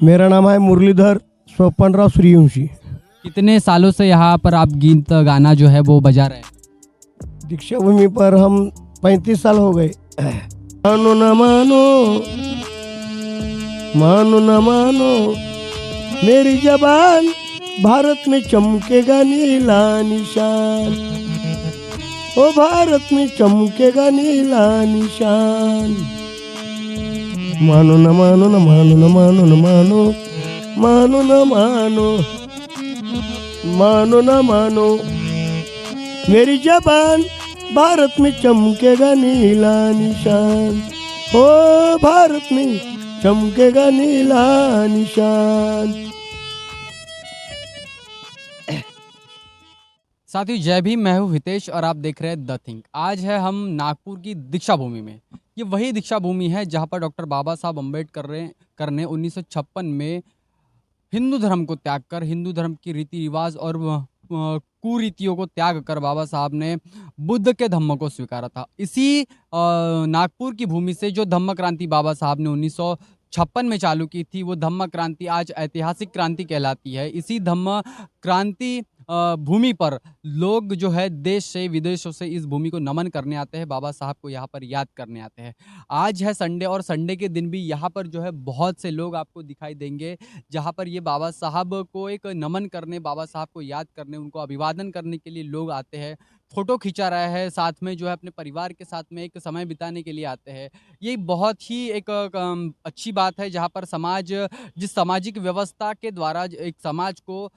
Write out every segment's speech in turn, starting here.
मेरा नाम है मुरलीधर स्वपनराव सूर्यवंशी। कितने सालों से यहाँ पर आप गीत गाना जो है वो बजा रहे हैं? दीक्षा भूमि पर हम 35 साल हो गए। मानो न मानो, मानो न मानो, मेरी जबान भारत में चमकेगा नीला निशान। ओ भारत में चमकेगा नीला निशान। मानो न मानो न मानो न मानो न मानो, मानो न मानो, मानो न मानो, मेरी जबान भारत में चमकेगा नीला निशान। ओ भारत में चमकेगा नीला निशान। साथियों जय भीम, मैं हूँ हितेश और आप देख रहे हैं द थिंक। आज है हम नागपुर की दीक्षा भूमि में। ये वही दीक्षा भूमि है जहाँ पर डॉक्टर बाबा साहब अम्बेडकर ने 1956 में हिंदू धर्म को त्याग कर, हिंदू धर्म की रीति रिवाज और कुरीतियों को त्याग कर बाबा साहब ने बुद्ध के धम्म को स्वीकारा था। इसी नागपुर की भूमि से जो धम्म क्रांति बाबा साहब ने 1956 में चालू की थी, वो धम्म क्रांति आज ऐतिहासिक क्रांति कहलाती है। इसी धम्म क्रांति भूमि पर लोग जो है देश से विदेशों से इस भूमि को नमन करने आते हैं, बाबा साहब को यहाँ पर याद करने आते हैं। आज है संडे और संडे के दिन भी यहाँ पर जो है बहुत से लोग आपको दिखाई देंगे जहाँ पर ये बाबा साहब को एक नमन करने, बाबा साहब को याद करने, उनको अभिवादन करने के लिए लोग आते हैं। फोटो खिंचा रहे हैं, साथ में जो है अपने परिवार के साथ में एक समय बिताने के लिए आते हैं। ये बहुत ही एक अच्छी बात है जहाँ पर समाज, जिस सामाजिक व्यवस्था के द्वारा एक समाज को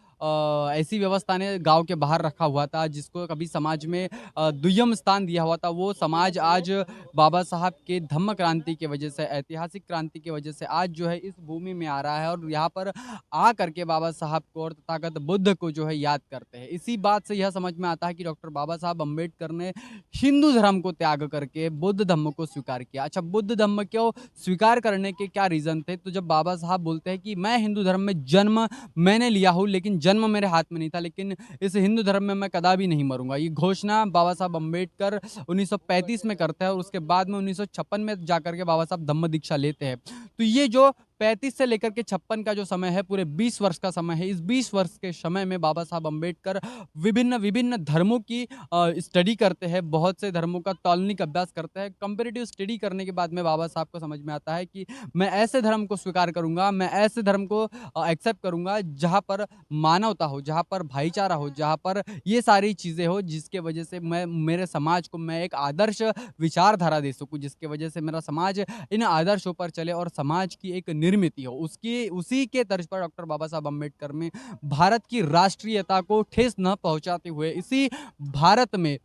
ऐसी व्यवस्था ने गांव के बाहर रखा हुआ था, जिसको कभी समाज में दुय्यम स्थान दिया हुआ था, वो समाज आज बाबा साहब के धम्म क्रांति की वजह से, ऐतिहासिक क्रांति की वजह से आज जो है इस भूमि में आ रहा है और यहाँ पर आ करके बाबा साहब को और तथागत बुद्ध को जो है याद करते हैं। इसी बात से यह समझ में आता है कि डॉक्टर बाबा साहब अम्बेडकर ने हिंदू धर्म को त्याग करके बुद्ध धम्म को स्वीकार किया। अच्छा, बुद्ध धम्म क्यों स्वीकार करने के क्या रीजन थे? तो जब बाबा साहब बोलते हैं कि मैं हिंदू धर्म में जन्म मैंने लिया हूँ, लेकिन जन्म मेरे हाथ में नहीं था, लेकिन इस हिंदू धर्म में मैं कदापि नहीं मरूंगा, ये घोषणा बाबा साहब अम्बेडकर 1935 में करते हैं और उसके बाद में 1956 में जाकर के बाबा साहब धम्म दीक्षा लेते हैं। तो ये जो 35 से लेकर के 56 का जो समय है, पूरे 20 वर्ष का समय है। इस 20 वर्ष के समय में बाबा साहब अम्बेडकर विभिन्न विभिन्न धर्मों की स्टडी करते हैं, बहुत से धर्मों का तौलनिक अभ्यास करते हैं। कंपेरेटिव स्टडी करने के बाद में बाबा साहब को समझ में आता है कि मैं ऐसे धर्म को स्वीकार करूंगा, मैं ऐसे धर्म को एक्सेप्ट करूंगा जहाँ पर मानवता हो, जहाँ पर भाईचारा हो, जहाँ पर ये सारी चीज़ें हो, जिसके वजह से मैं मेरे समाज को मैं एक आदर्श विचारधारा दे सकूँ, जिसके वजह से मेरा समाज इन आदर्शों पर चले और समाज की एक निर्मिति हो। उसकी उसी के तर्ज पर डॉक्टर बाबा साहब अम्बेडकर में भारत की राष्ट्रीयता को ठेस न पहुंचाते हुए इसी भारत में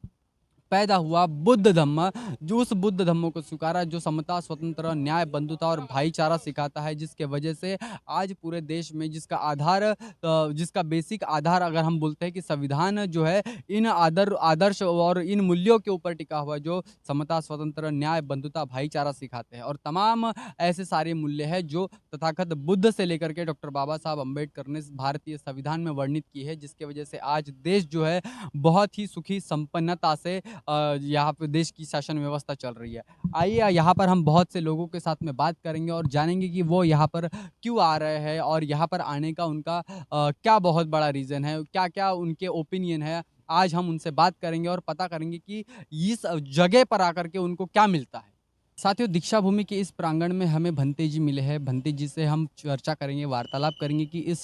पैदा हुआ बुद्ध धम्म, जो उस बुद्ध धम्म को स्वीकारा, जो समता, स्वतंत्र, न्याय, बंधुता और भाईचारा सिखाता है, जिसके वजह से आज पूरे देश में जिसका आधार, जिसका बेसिक आधार अगर हम बोलते हैं कि संविधान जो है इन आदर्श और इन मूल्यों के ऊपर टिका हुआ, जो समता, स्वतंत्र, न्याय, बंधुता, भाईचारा सिखाते हैं। और तमाम ऐसे सारे मूल्य हैं जो तथागत बुद्ध से लेकर के डॉक्टर बाबा साहब अम्बेडकर ने भारतीय संविधान में वर्णित की है, जिसके वजह से आज देश जो है बहुत ही सुखी संपन्नता से यहाँ पे देश की शासन व्यवस्था चल रही है। आइए यहाँ पर हम बहुत से लोगों के साथ में बात करेंगे और जानेंगे कि वो यहाँ पर क्यों आ रहे हैं और यहाँ पर आने का उनका क्या बहुत बड़ा रीज़न है, क्या क्या उनके ओपिनियन है। आज हम उनसे बात करेंगे और पता करेंगे कि इस जगह पर आकर के उनको क्या मिलता है। साथियों, दीक्षा भूमि के इस प्रांगण में हमें भंते जी मिले हैं। भंते जी से हम चर्चा करेंगे, वार्तालाप करेंगे कि इस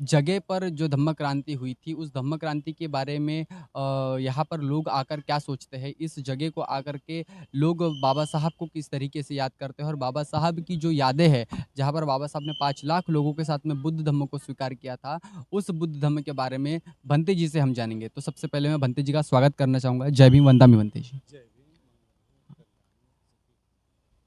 जगह पर जो धम्म क्रांति हुई थी, उस धम्म क्रांति के बारे में यहाँ पर लोग आकर क्या सोचते हैं, इस जगह को आकर के लोग बाबा साहब को किस तरीके से याद करते हैं और बाबा साहब की जो यादें हैं, जहाँ पर बाबा साहब ने 5 लाख लोगों के साथ में बुद्ध धम्म को स्वीकार किया था, उस बुद्ध धम्म के बारे में भंते जी से हम जानेंगे। तो सबसे पहले मैं भंते जी का स्वागत करना चाहूँगा। जय भीम, वंदना मी भंते जी।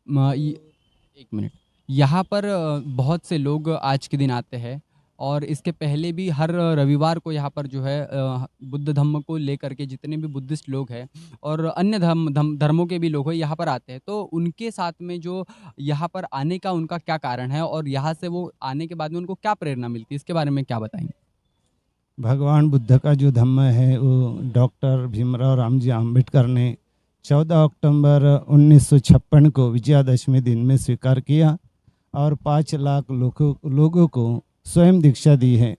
एक मिनट। यहाँ पर बहुत से लोग आज के दिन आते हैं और इसके पहले भी हर रविवार को यहाँ पर जो है बुद्ध धम्म को लेकर के जितने भी बुद्धिस्ट लोग हैं और अन्य धर्मों के भी लोग हैं यहाँ पर आते हैं। तो उनके साथ में जो यहाँ पर आने का उनका क्या कारण है और यहाँ से वो आने के बाद में उनको क्या प्रेरणा मिलती है, इसके बारे में क्या बताएंगे? भगवान बुद्ध का जो धम्म है वो डॉक्टर भीमराव रामजी आम्बेडकर ने 14 अक्टूबर 1956 को विजयादशमी दिन में स्वीकार किया और 5 लाख लोगों को स्वयं दीक्षा दी है।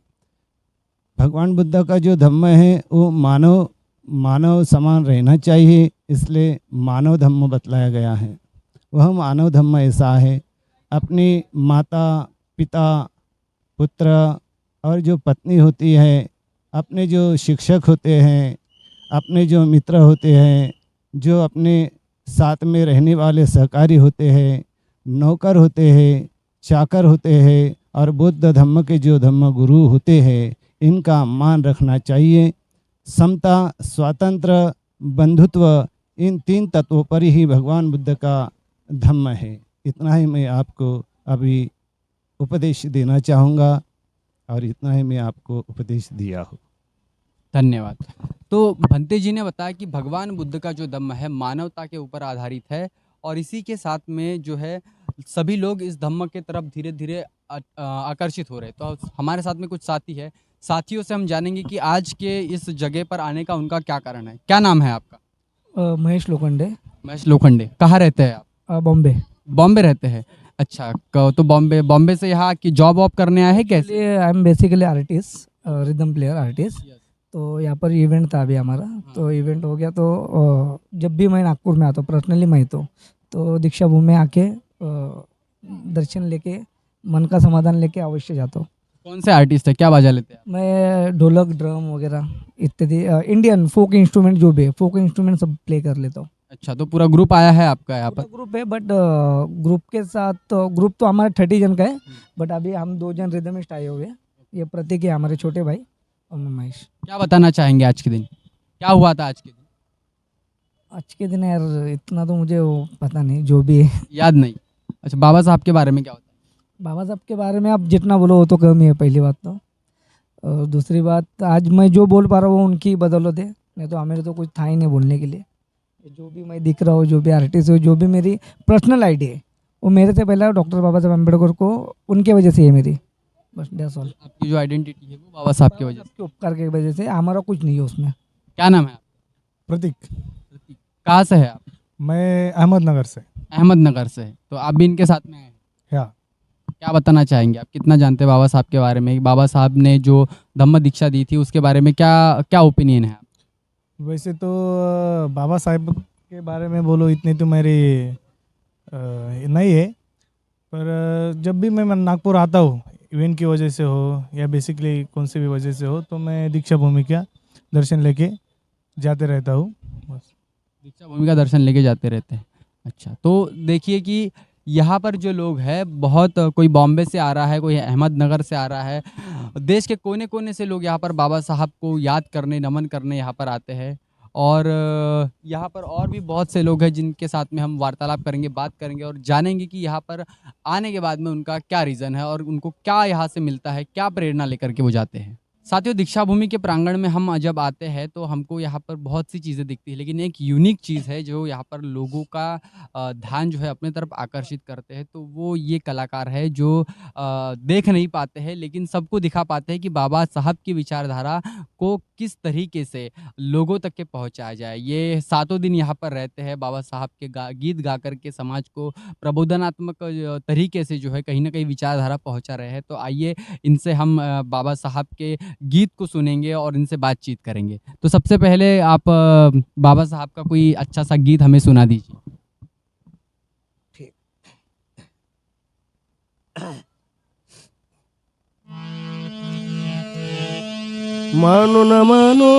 भगवान बुद्ध का जो धम्म है वो मानव समान रहना चाहिए, इसलिए मानव धम्म बतलाया गया है। वह मानव धम्म ऐसा है, अपनी माता पिता पुत्र और जो पत्नी होती है, अपने जो शिक्षक होते हैं, अपने जो मित्र होते हैं, जो अपने साथ में रहने वाले सहकारी होते हैं, नौकर होते हैं, चाकर होते हैं और बुद्ध धम्म के जो धम्म गुरु होते हैं, इनका मान रखना चाहिए। समता, स्वातंत्र, बंधुत्व, इन 3 तत्वों पर ही भगवान बुद्ध का धम्म है। इतना ही मैं आपको अभी उपदेश देना चाहूँगा और इतना ही मैं आपको उपदेश दिया हूँ। धन्यवाद। तो भंते जी ने बताया कि भगवान बुद्ध का जो धम्म है मानवता के ऊपर आधारित है और इसी के साथ में जो है सभी लोग इस धम्म के तरफ धीरे धीरे आकर्षित हो रहे हैं। तो हमारे साथ में कुछ साथी है, साथियों से हम जानेंगे कि आज के इस जगह पर आने का उनका क्या कारण है। क्या नाम है आपका? महेश लोखंडे, महेश लोखंडे। कहाँ रहते हैं आप? बॉम्बे। बॉम्बे रहते हैं। अच्छा, तो बॉम्बे से यहाँ की जॉब वॉब करने आए हैं कैसे? I am basically artist, rhythm player artist. तो यहाँ पर इवेंट था अभी हमारा, तो इवेंट हो गया। तो जब भी मैं नागपुर में आता हूँ पर्सनली मैं तो दीक्षा भूमि में आके दर्शन लेके मन का समाधान लेके अवश्य जाता हूँ। कौन से आर्टिस्ट है, क्या बजा लेते हैं? मैं ढोलक, ड्रम वगैरह इत्यादि इंडियन फोक इंस्ट्रूमेंट जो भी है, फोक इंस्ट्रूमेंट सब प्ले कर लेता हूँ। अच्छा, तो पूरा ग्रुप आया है आपका यहाँ पर? ग्रुप है, बट ग्रुप के साथ ग्रुप तो हमारा 30 जन का है, बट अभी हम 2 जन रिदमिस्ट आए हुए हैं। ये प्रतीक है हमारे छोटे भाई और मैं महेश। क्या बताना चाहेंगे आज के दिन, क्या हुआ था आज के दिन? आज के दिन यार इतना तो मुझे वो पता नहीं, जो भी है याद नहीं। अच्छा, बाबा साहब के बारे में क्या होता है? बाबा साहब के बारे में आप जितना बोलो वो तो कम ही है, पहली बात तो। और दूसरी बात, आज मैं जो बोल पा रहा हूँ वो उनकी बदौलत है, नहीं तो हमें तो कुछ था ही नहीं बोलने के लिए। जो भी मैं दिख रहा हूँ, जो भी आर्टिस्ट हो, जो भी मेरी पर्सनल आइडिया है, वो मेरे से पहला डॉक्टर बाबा साहब अम्बेडकर को, उनके वजह से है मेरी, बस दैट्स ऑल। आपकी जो आइडेंटिटी है वो बाबा साहब की वजह से? के उपकार की वजह से, हमारा कुछ नहीं है उसमें। क्या नाम है आपका? प्रतीक। प्रतीक। कहाँ से है आप? मैं अहमदनगर से। अहमदनगर से है। तो आप भी इनके साथ में आए हैं? या क्या बताना चाहेंगे, आप कितना जानते हैं बाबा साहब के बारे में? बाबा साहब ने जो धम्म दीक्षा दी थी उसके बारे में क्या क्या ओपिनियन है? वैसे तो बाबा साहेब के बारे में बोलो इतनी तो मेरी नहीं है, पर जब भी मैं नागपुर आता हूँ, इवेंट की वजह से हो या बेसिकली कौन सी भी वजह से हो, तो मैं दीक्षा भूमि का दर्शन लेके जाते रहता हूँ। बस दीक्षा भूमि का दर्शन लेके जाते रहते हैं। अच्छा, तो देखिए कि यहाँ पर जो लोग हैं, बहुत कोई बॉम्बे से आ रहा है, कोई अहमदनगर से आ रहा है, देश के कोने कोने से लोग यहाँ पर बाबा साहब को याद करने, नमन करने यहाँ पर आते हैं। और यहाँ पर और भी बहुत से लोग हैं जिनके साथ में हम वार्तालाप करेंगे, बात करेंगे और जानेंगे कि यहाँ पर आने के बाद में उनका क्या रीज़न है और उनको क्या यहाँ से मिलता है, क्या प्रेरणा लेकर के वो जाते हैं। साथियों, दीक्षा भूमि के प्रांगण में हम जब आते हैं तो हमको यहाँ पर बहुत सी चीज़ें दिखती है, लेकिन एक यूनिक चीज़ है जो यहाँ पर लोगों का ध्यान जो है अपने तरफ आकर्षित करते हैं। तो वो ये कलाकार है जो देख नहीं पाते हैं लेकिन सबको दिखा पाते हैं कि बाबा साहब की विचारधारा को किस तरीके से लोगों तक के पहुँचाया जाए। ये 7 दिन यहाँ पर रहते हैं, बाबा साहब के गीत गा कर के समाज को प्रबोधनात्मक तरीके से जो है कहीं ना कहीं विचारधारा पहुँचा रहे हैं। तो आइए इनसे हम बाबा साहब के गीत को सुनेंगे और इनसे बातचीत करेंगे। तो सबसे पहले आप बाबा साहब का कोई अच्छा सा गीत हमें सुना दीजिए। मानो न मानो,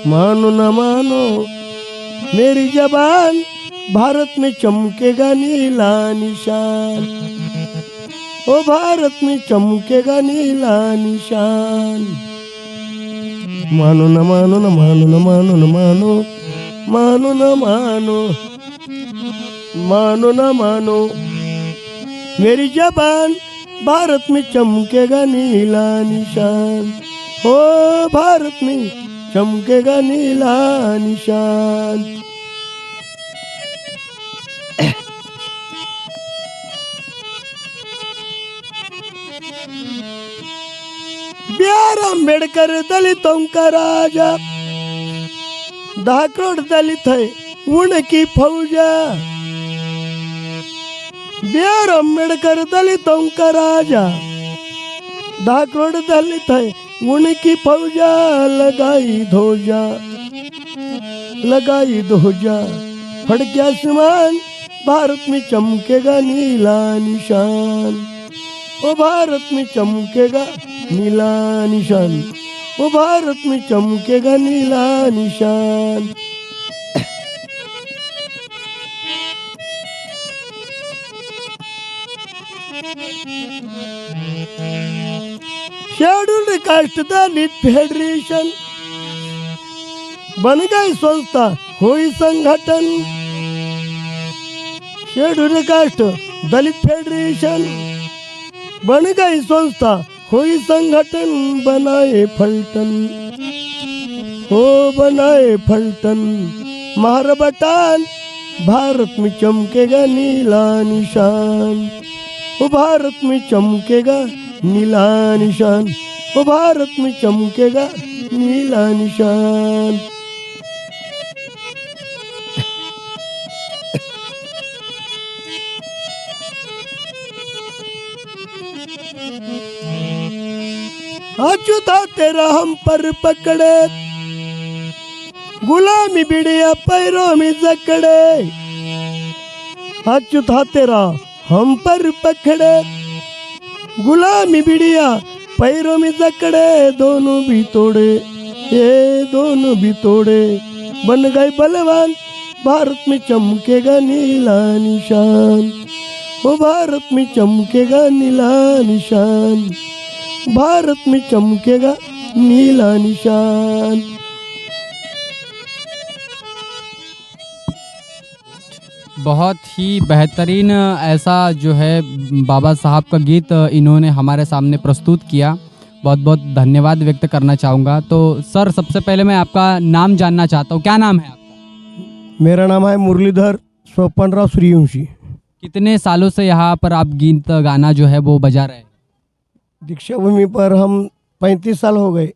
मानो न मानो, मेरी जबान भारत में चमकेगा नीला निशान। ओ भारत में चमकेगा नीला निशान। मानो न मानो, न मानो, न मानो, न मानो, मानो न मानो, मानो न मानो, मेरी जबान भारत में चमकेगा नीला निशान। ओ भारत में चमकेगा नीला निशान। बी.आर. आंबेडकर दलितों का राजा, 10 करोड़ दलित है उनकी फौजा। बी आर अम्बेडकर दलितों का राजा, 10 करोड़ दलित है उनकी फौजा, लगाई ध्वजा, फड़के आसमान, भारत में चमकेगा नीला निशान। ओ भारत में चमकेगा नीला निशान, ओ भारत में चमकेगा नीला निशान। शेड्यूल्ड कास्ट दलित फेडरेशन बन गई संस्था, हुई संगठन। शेड्यूल्ड कास्ट दलित फेडरेशन बन गई संस्था, हुई संगठन। बनाए फलटन, हो बनाए फलटन, मार बटान, भारत में चमकेगा नीला निशान। ओ भारत में चमकेगा नीला निशान, ओ भारत में चमकेगा नीला निशान। अछूता तेरा हम पर पकड़े, गुलामी बिड़िया पैरों में जकड़े। अछूता तेरा हम पर पकड़े, गुलामी बिड़िया पैरों में जकड़े। दोनों भी तोड़े, ये दोनों भी तोड़े, बन गए बलवान, भारत में चमकेगा नीला निशान। ओ भारत में चमकेगा नीला निशान, भारत में चमकेगा नीला निशान। बहुत ही बेहतरीन ऐसा जो है बाबा साहब का गीत इन्होंने हमारे सामने प्रस्तुत किया। बहुत बहुत धन्यवाद व्यक्त करना चाहूँगा। तो सर, सबसे पहले मैं आपका नाम जानना चाहता हूँ, क्या नाम है आपका? मेरा नाम है मुरलीधर स्वपनराव सूर्यवंशी। कितने सालों से यहाँ पर आप गीत गाना जो है वो बजा रहे हैं? दीक्षा भूमि पर हम 35 साल हो गए।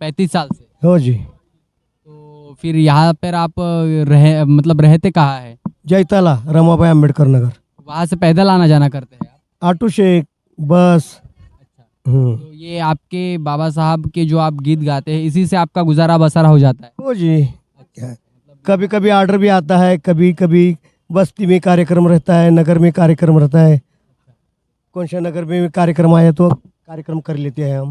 35 साल से। हो जी। तो फिर यहाँ पर आप रहते कहाँ है? जयताला, रमाबाई अम्बेडकर नगर। वहाँ से पैदल आना जाना करते हैं आप? ऑटो से, बस। अच्छा, तो ये आपके बाबा साहब के जो आप गीत गाते हैं, इसी से आपका गुजारा बसरा हो जाता है? हो जी। कभी कभी ऑर्डर भी आता है, कभी कभी बस्ती में कार्यक्रम रहता है, नगर में कार्यक्रम रहता है। कौन सा नगर में कार्यक्रम आया तो कार्यक्रम कर लेते हैं हम।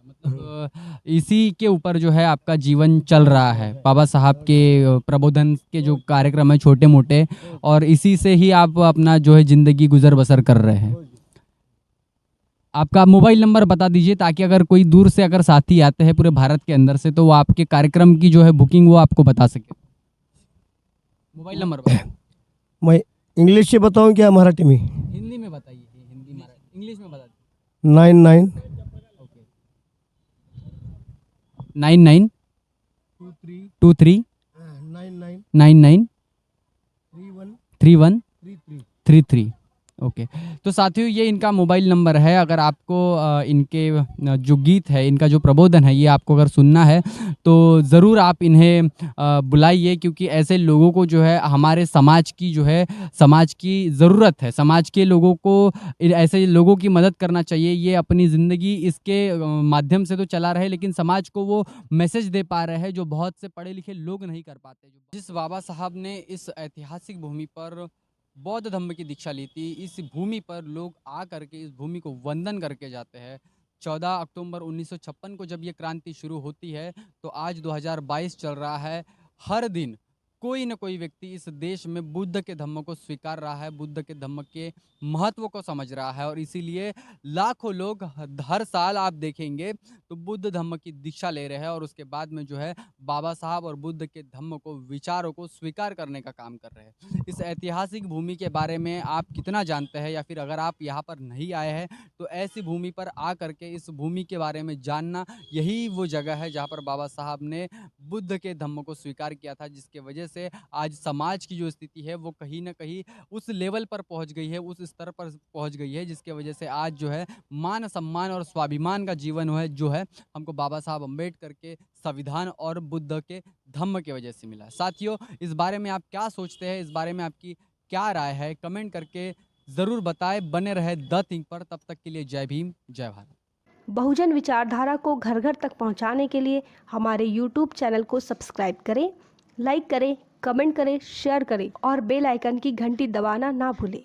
मतलब इसी के ऊपर जो है आपका जीवन चल रहा है, बाबा साहब के प्रबोधन के जो कार्यक्रम है छोटे मोटे, और इसी से ही आप अपना जो है ज़िंदगी गुजर बसर कर रहे हैं। आपका मोबाइल नंबर बता दीजिए, ताकि अगर कोई दूर से अगर साथी आते हैं पूरे भारत के अंदर से, तो वो आपके कार्यक्रम की जो है बुकिंग वो आपको बता सके। मोबाइल नंबर बताइए। मैं इंग्लिश से बताऊं क्या मराठी में? हिंदी में बताइए, हिंदी मराठी इंग्लिश में बता दीजिए। 99 99 23 99 31 33। ओके। तो साथियों, ये इनका मोबाइल नंबर है। अगर आपको इनके जो गीत है, इनका जो प्रबोधन है, ये आपको अगर सुनना है तो ज़रूर आप इन्हें बुलाइए, क्योंकि ऐसे लोगों को जो है हमारे समाज की जो है समाज की ज़रूरत है। समाज के लोगों को ऐसे लोगों की मदद करना चाहिए। ये अपनी ज़िंदगी इसके माध्यम से तो चला रहे, लेकिन समाज को वो मैसेज दे पा रहे हैं जो बहुत से पढ़े लिखे लोग नहीं कर पाते। जिस बाबा साहब ने इस ऐतिहासिक भूमि पर बौद्ध धम्म की दीक्षा ली थी, इस भूमि पर लोग आ करके इस भूमि को वंदन करके जाते हैं। 14 अक्टूबर 1956 को जब ये क्रांति शुरू होती है, तो आज 2022 चल रहा है। हर दिन कोई न कोई व्यक्ति इस देश में बुद्ध के धम्म को स्वीकार रहा है, बुद्ध के धम्म के महत्व को समझ रहा है, और इसीलिए लाखों लोग हर साल आप देखेंगे तो बुद्ध धम्म की दीक्षा ले रहे हैं, और उसके बाद में जो है बाबा साहब और बुद्ध के धम्म को, विचारों को स्वीकार करने का काम कर रहे हैं। इस ऐतिहासिक भूमि के बारे में आप कितना जानते हैं, या फिर अगर आप यहाँ पर नहीं आए हैं तो ऐसी भूमि पर आ करके इस भूमि के बारे में जानना, यही वो जगह है जहाँ पर बाबा साहब ने बुद्ध के धम्म को स्वीकार किया था, जिसके वजह से आज समाज की जो स्थिति है वो कहीं ना कहीं उस लेवल पर पहुंच गई है, उस स्तर पर पहुंच गई है, जिसके वजह से आज जो है मान सम्मान और स्वाभिमान का जीवन है जो है हमको बाबा साहब अम्बेडकर के संविधान और बुद्ध के धम्म के वजह से मिला। साथियों, इस बारे में आप क्या सोचते हैं, इस बारे में आपकी क्या राय है कमेंट करके ज़रूर बताएं। बने रहे द थिंक पर, तब तक के लिए जय भीम, जय भारत। बहुजन विचारधारा को घर घर तक पहुंचाने के लिए हमारे YouTube चैनल को सब्सक्राइब करें, लाइक करें, कमेंट करें, शेयर करें और बेल आइकन की घंटी दबाना ना भूलें।